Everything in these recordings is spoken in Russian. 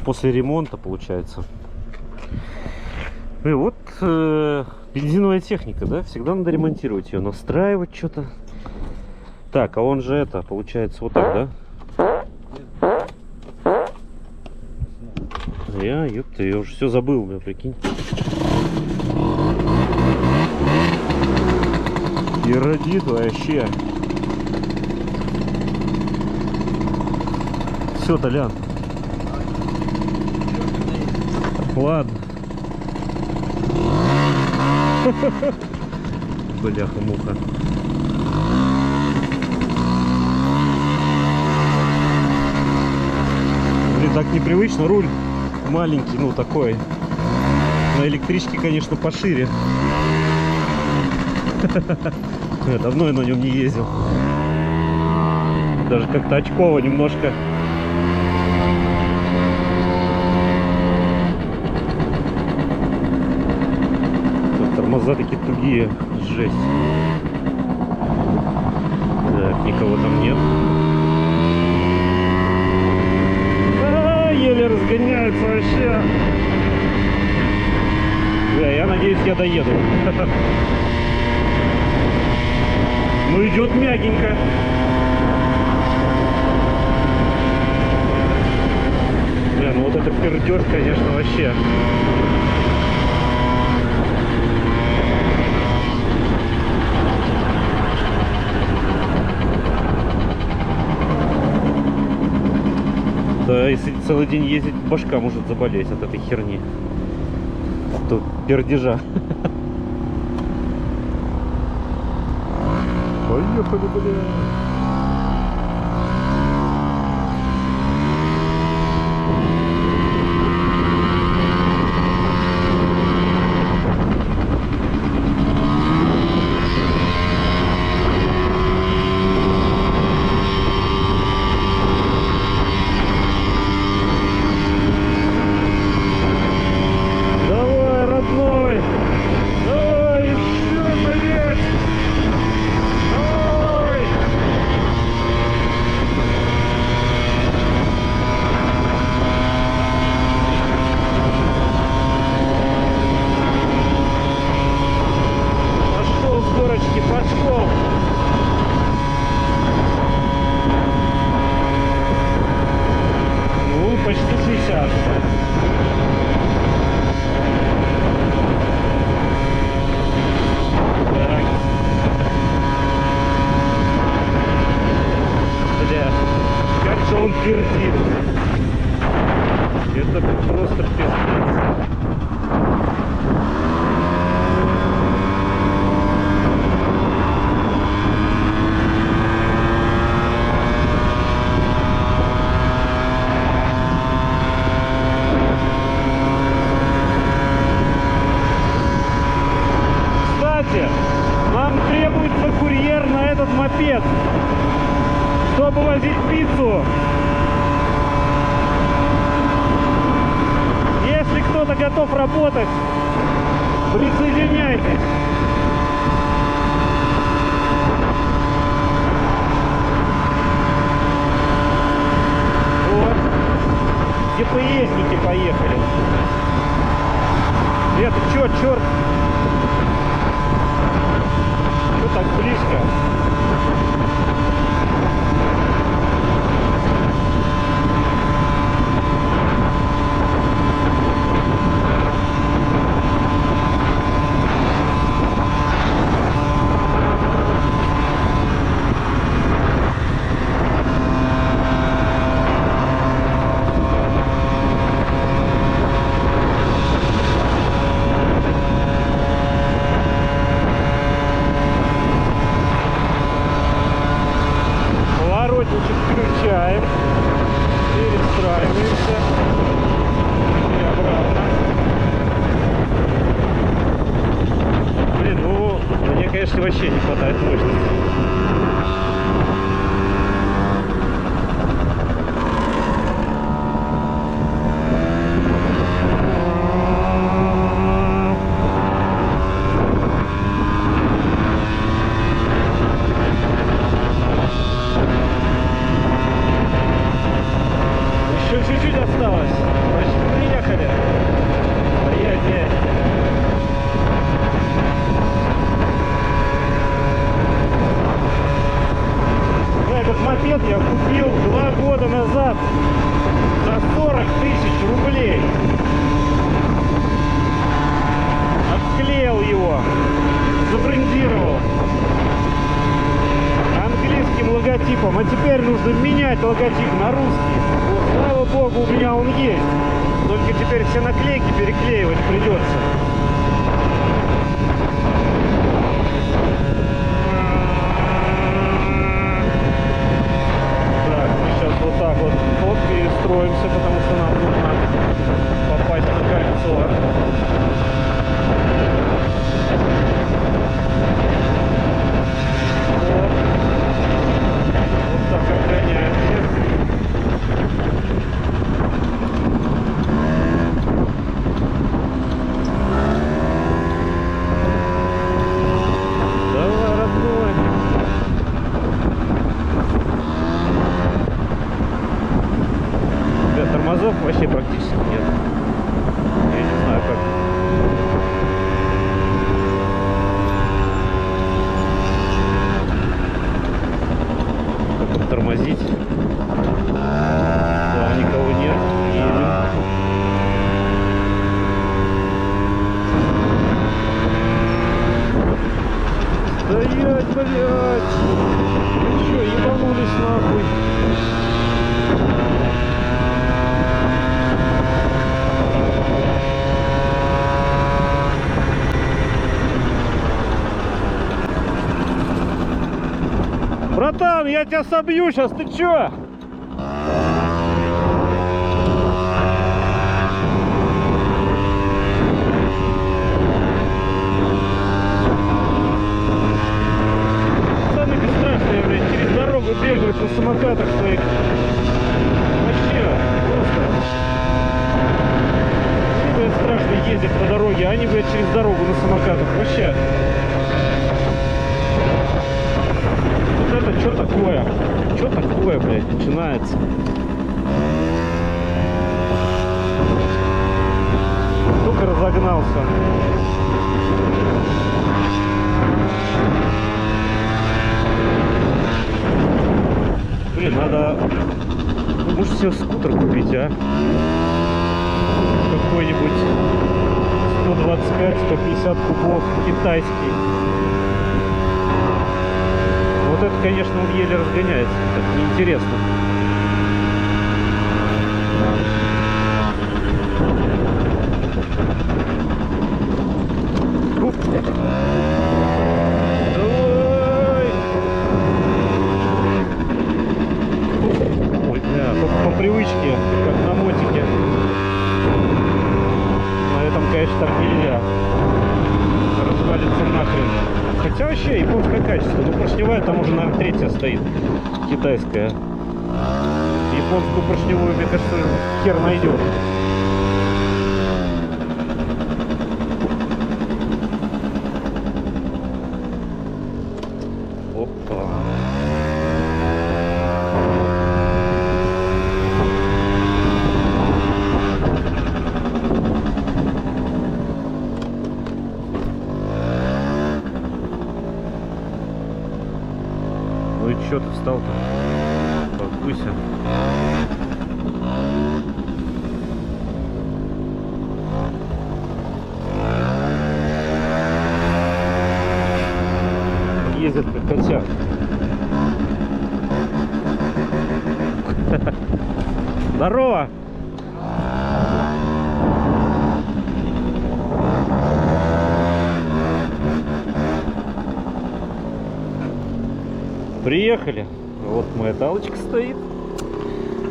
после ремонта, получается. И вот бензиновая техника, да? Всегда надо ремонтировать ее, настраивать что-то. Так, а он же это, получается, вот так, да? Ёпта, я уже все забыл, бля, прикинь. И родит вообще. Все, Толян. Ладно. Бляха-муха. Блин, так непривычно, руль маленький, ну такой. На электричке, конечно, пошире. Давно я на нем не ездил. Даже как-то очково немножко. Тормоза такие тугие, жесть. Так, никого там нет. Еле разгоняется вообще. Бля, я надеюсь, я доеду. Ну, идет мягенько. Бля, ну вот это пердеж, конечно, вообще. Да, если целый день ездить, башка может заболеть от этой херни. Тут пердежа. Поехали, бля. Он пердит. Это просто пиздец. Кстати, нам требуется курьер на этот мопед, чтобы возить пиццу. Если кто-то готов работать, присоединяйтесь. Вот. ДПСники поехали. Это чё, черт? Что так близко? Включаем, перестраиваемся и обратно. Блин, ну мне, конечно, вообще не хватает мощности. Чуть-чуть осталось. логотип на русский. Вот, слава богу, у меня он есть. Только теперь все наклейки переклеивать придется. Так, мы сейчас вот так вот перестроимся, потому что нам нужно попасть на кольцо. Вот так обгоняем всех. Давай, родной. Да, тормозов вообще практически нет. Я не знаю как. Тормозить. Да, никого нет. Едем. Стоять, блядь! Вы чё, ебанулись нахуй? Братан, я тебя собью сейчас, ты чё? Пацаны бесстрашные, блядь, через дорогу бегают на самокатах своих. Вообще, просто. Все, блядь, страшно ездят по дороге, а они, блядь, через дорогу на самокатах. Вообще. Это что такое? Что такое, блядь, начинается? Только разогнался. Блин, надо... Может себе скутер купить, а? Какой-нибудь 125-150 кубов китайский. Вот это, конечно, он еле разгоняется. Это неинтересно. Давай! Ой, бля, по привычке, как на мотике. На этом, конечно, так нельзя. Развалится нахрен. Хотя вообще японское качество. Ну, поршневая там уже, наверное, третья стоит. Китайская. Японскую поршневую, мне кажется, хер найдет. Опа. Ну и чё ты встал-то? Паркуйся. Ездят как котят. Здорово! Приехали. Вот моя талочка стоит.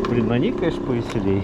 Блин, на ней, конечно, повеселей.